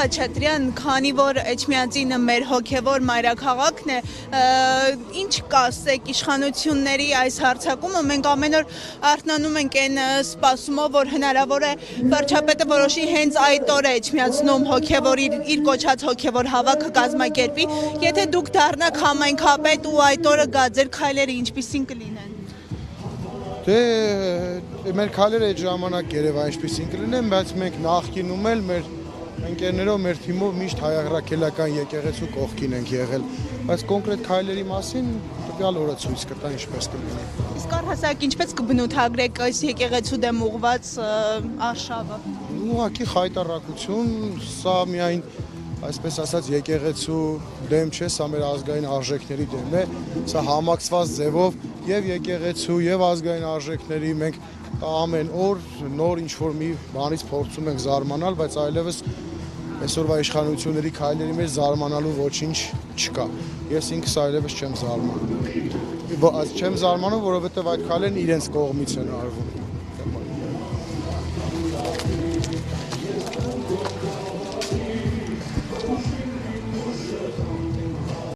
Խաչատրյան, քանի որ Էջմիածինը մեր հոգևոր մայրաքաղաքն է, ինչ կասեք իշխանությունների այս հարձակումը, մենք ամեն օր արթնանում ենք այն սպասումով, որ հնարավոր է վարչապետը որոշի հենց այդ օրը Էջմիածնում հոգևոր իր կոչած հոգևոր հավաքը կազմակերպի, եթե դուք դառնաք համայնքապետ ու այդ օրը գա, ձեր քայլերը ինչպիսին կլինեն։ Դե մեր քայլերը այդ ժամանակ երևա ինչպիսին կլինեն, բայց մենք նախկինում էլ մեր ընկերներով, մեր թիմով միշտ հայրաքելական եկեղեցու կողքին ենք եղել, բայց կոնկրետ քայլերի մասին տվյալ օրը ցույց կտա ինչպես կլինի։ Իսկ առհասարակ ինչպես կբնութագրեք այս եկեղեցու դեմ ուղված արշավը։ Ուղղակի խայտառակություն, սա միայն այսպես ասած եկեղեցու դեմ չէ, սա մեր ազգային արժեքների դեմ է, սա համակցված ձևով եւ եկեղեցու եւ ազգային արժեքների մենք ամեն օր նոր ինչ-որ մի բանից փորձում ենք զարմանալ, բայց այլևս այսօրվա իշխանությունների քայլերի մեջ զարմանալու ոչինչ չկա։ Ես ինքս այլևս չեմ զարմանում։ Չեմ զարմանում, որովհետեւ այդ քայլերն իրենց կողմից են արվում։